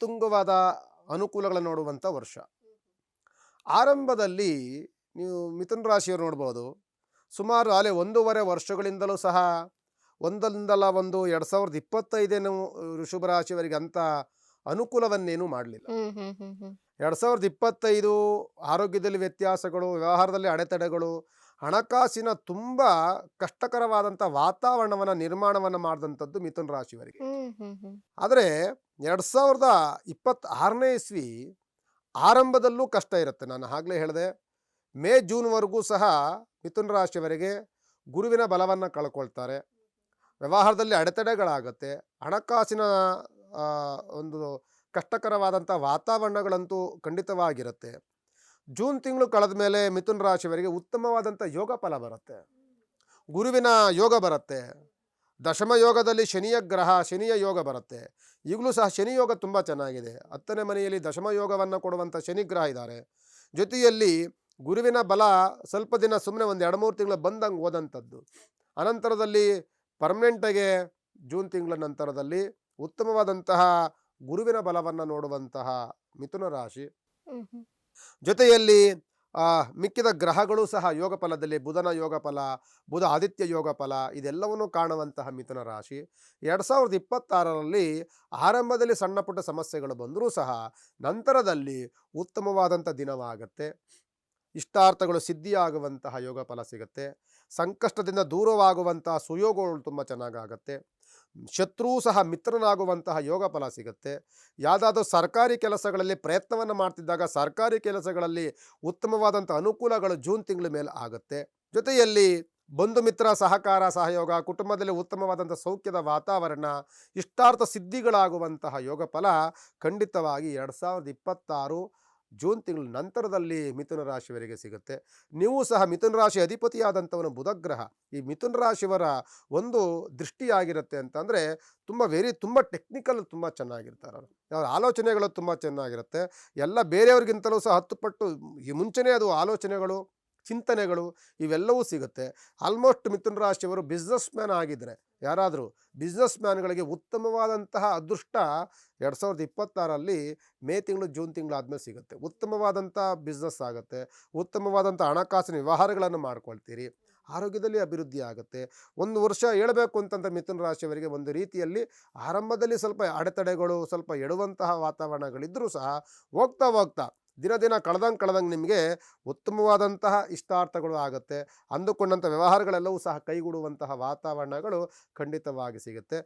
ಉತ್ತುಂಗವಾದ ಅನುಕೂಲಗಳನ್ನು ನೋಡುವಂಥ ವರ್ಷ. ಆರಂಭದಲ್ಲಿ ನೀವು ಮಿಥುನ ರಾಶಿಯವರು ನೋಡ್ಬೋದು, ಸುಮಾರು ಅಲೆ 1.5 ವರ್ಷಗಳಿಂದಲೂ ಸಹ ಒಂದೊಂದಲ್ಲ ಒಂದು 2025 ಋಷಭ ರಾಶಿಯವರಿಗೆ ಅಂಥ ಅನುಕೂಲವನ್ನೇನೂ ಮಾಡಲಿಲ್ಲ. 2025 ಆರೋಗ್ಯದಲ್ಲಿ ವ್ಯತ್ಯಾಸಗಳು, ವ್ಯವಹಾರದಲ್ಲಿ ಅಡೆತಡೆಗಳು, ಹಣಕಾಸಿನ ತುಂಬ ಕಷ್ಟಕರವಾದಂಥ ವಾತಾವರಣವನ್ನು ನಿರ್ಮಾಣವನ್ನು ಮಾಡಿದಂಥದ್ದು ಮಿಥುನ ರಾಶಿಯವರಿಗೆ. ಆದರೆ 2026ನೇ ಇಸ್ವಿ ಆರಂಭದಲ್ಲೂ ಕಷ್ಟ ಇರುತ್ತೆ. ನಾನು ಆಗಲೇ ಹೇಳಿದೆ, ಮೇ ಜೂನ್ವರೆಗೂ ಸಹ ಮಿಥುನ ರಾಶಿಯವರಿಗೆ ಗುರುವಿನ ಬಲವನ್ನು ಕಳ್ಕೊಳ್ತಾರೆ. ವ್ಯವಹಾರದಲ್ಲಿ ಅಡೆತಡೆಗಳಾಗತ್ತೆ. ಹಣಕಾಸಿನ ಒಂದು ಕಷ್ಟಕರವಾದಂಥ ವಾತಾವರಣಗಳಂತೂ ಖಂಡಿತವಾಗಿರುತ್ತೆ. ಜೂನ್ ತಿಂಗಳು ಕಳೆದ ಮೇಲೆ ಮಿಥುನ ರಾಶಿಯವರಿಗೆ ಉತ್ತಮವಾದಂಥ ಯೋಗ ಫಲ ಬರುತ್ತೆ. ಗುರುವಿನ ಯೋಗ ಬರುತ್ತೆ. ದಶಮ ಯೋಗದಲ್ಲಿ ಶನಿಯ ಯೋಗ ಬರುತ್ತೆ. ಈಗಲೂ ಸಹ ಶನಿ ಯೋಗ ತುಂಬ ಚೆನ್ನಾಗಿದೆ. 10ನೇ ಮನೆಯಲ್ಲಿ ದಶಮ ಯೋಗವನ್ನು ಕೊಡುವಂಥ ಶನಿಗ್ರಹ ಇದ್ದಾರೆ. ಜೊತೆಯಲ್ಲಿ ಗುರುವಿನ ಬಲ ಸ್ವಲ್ಪ ದಿನ ಸುಮ್ಮನೆ ಒಂದು 2-3 ತಿಂಗಳು ಬಂದಂಗೆ ಹೋದಂಥದ್ದು. ಅನಂತರದಲ್ಲಿ ಪರ್ಮನೆಂಟಾಗೆ ಜೂನ್ ತಿಂಗಳ ನಂತರದಲ್ಲಿ ಉತ್ತಮವಾದಂತಹ ಗುರುವಿನ ಬಲವನ್ನು ನೋಡುವಂತಹ ಮಿಥುನ ರಾಶಿ. ಜೊತೆಯಲ್ಲಿ ಮಿಕ್ಕಿದ ಗ್ರಹಗಳು ಸಹ ಯೋಗ ಫಲದಲ್ಲಿ ಬುಧನ ಯೋಗ ಫಲ, ಬುಧ ಆದಿತ್ಯ ಯೋಗ ಫಲ ಇದೆಲ್ಲವನ್ನು ಕಾಣುವಂತಹ ಮಿಥುನ ರಾಶಿ 2026ರಲ್ಲಿ ಆರಂಭದಲ್ಲಿ ಸಣ್ಣ ಪುಟ್ಟ ಸಮಸ್ಯೆಗಳು ಬಂದರೂ ಸಹ ನಂತರದಲ್ಲಿ ಉತ್ತಮವಾದಂಥ ದಿನವಾಗತ್ತೆ. ಇಷ್ಟಾರ್ಥಗಳು ಸಿದ್ಧಿಯಾಗುವಂತಹ ಯೋಗ ಫಲ ಸಿಗುತ್ತೆ. ಸಂಕಷ್ಟದಿಂದ ದೂರವಾಗುವಂತಹ ಸುಯೋಗಗಳು ತುಂಬ ಚೆನ್ನಾಗಾಗತ್ತೆ. ಶತ್ರು ಸಹ ಮಿತ್ರನಾಗುವಂತಹ ಯೋಗ ಫಲ ಸಿಗುತ್ತೆ. ಯಾವುದಾದ್ರೂ ಸರ್ಕಾರಿ ಕೆಲಸಗಳಲ್ಲಿ ಪ್ರಯತ್ನವನ್ನು ಮಾಡ್ತಿದ್ದಾಗ ಸರ್ಕಾರಿ ಕೆಲಸಗಳಲ್ಲಿ ಉತ್ತಮವಾದಂಥ ಅನುಕೂಲಗಳು ಜೂನ್ ತಿಂಗಳ ಮೇಲೆ ಆಗುತ್ತೆ. ಜೊತೆಯಲ್ಲಿ ಬಂಧು ಮಿತ್ರ ಸಹಕಾರ ಸಹಯೋಗ, ಕುಟುಂಬದಲ್ಲಿ ಉತ್ತಮವಾದಂಥ ಸೌಖ್ಯದ ವಾತಾವರಣ, ಇಷ್ಟಾರ್ಥ ಸಿದ್ಧಿಗಳಾಗುವಂತಹ ಯೋಗ ಫಲ ಖಂಡಿತವಾಗಿ 2026 ಜೂನ್ ತಿಂಗಳ ನಂತರದಲ್ಲಿ ಮಿಥುನ ರಾಶಿಯವರಿಗೆ ಸಿಗುತ್ತೆ. ನೀವು ಸಹ ಮಿಥುನ ರಾಶಿ ಅಧಿಪತಿಯಾದಂಥವನು ಬುಧಗ್ರಹ. ಈ ಮಿಥುನ ರಾಶಿಯವರ ಒಂದು ದೃಷ್ಟಿಯಾಗಿರುತ್ತೆ ಅಂತಂದರೆ ತುಂಬ ಟೆಕ್ನಿಕಲ್, ತುಂಬ ಚೆನ್ನಾಗಿರ್ತಾರೆ. ಅವರ ಆಲೋಚನೆಗಳು ತುಂಬ ಚೆನ್ನಾಗಿರುತ್ತೆ. ಎಲ್ಲ ಬೇರೆಯವ್ರಿಗಿಂತಲೂ ಸಹ 10 ಪಟ್ಟು ಈ ಮುಂಚೆನೇ ಅದು ಆಲೋಚನೆಗಳು, ಚಿಂತನೆಗಳು ಇವೆಲ್ಲವೂ ಸಿಗುತ್ತೆ. ಆಲ್ಮೋಸ್ಟ್ ಮಿಥುನ ರಾಶಿಯವರು ಬಿಸ್ನೆಸ್ ಮ್ಯಾನ್ ಆಗಿದ್ದರೆ, ಯಾರಾದರೂ ಬಿಸ್ನೆಸ್ ಮ್ಯಾನ್ಗಳಿಗೆ ಉತ್ತಮವಾದಂತಹ ಅದೃಷ್ಟ 2026ರಲ್ಲಿ ಮೇ ತಿಂಗಳು ಜೂನ್ ತಿಂಗಳು ಆದಮೇಲೆ ಸಿಗುತ್ತೆ. ಉತ್ತಮವಾದಂಥ ಬಿಸ್ನೆಸ್ ಆಗುತ್ತೆ. ಉತ್ತಮವಾದಂಥ ಹಣಕಾಸಿನ ವ್ಯವಹಾರಗಳನ್ನು ಮಾಡ್ಕೊಳ್ತೀರಿ. ಆರೋಗ್ಯದಲ್ಲಿ ಅಭಿವೃದ್ಧಿ ಆಗುತ್ತೆ. ಒಂದು ವರ್ಷ ಹೇಳಬೇಕು ಅಂತಂದರೆ ಮಿಥುನ ರಾಶಿಯವರಿಗೆ ಒಂದು ರೀತಿಯಲ್ಲಿ ಆರಂಭದಲ್ಲಿ ಸ್ವಲ್ಪ ಅಡೆತಡೆಗಳು, ಸ್ವಲ್ಪ ಎಡುವಂತಹ ವಾತಾವರಣಗಳಿದ್ದರೂ ಸಹ ಹೋಗ್ತಾ ದಿನ ಕಳೆದಂಗೆ ನಿಮಗೆ ಉತ್ತಮವಾದಂತಹ ಇಷ್ಟಾರ್ಥಗಳು ಆಗುತ್ತೆ. ಅಂದುಕೊಂಡಂಥ ವ್ಯವಹಾರಗಳೆಲ್ಲವೂ ಸಹ ಕೈಗೂಡುವಂತಹ ವಾತಾವರಣಗಳು ಖಂಡಿತವಾಗಿ ಸಿಗುತ್ತೆ.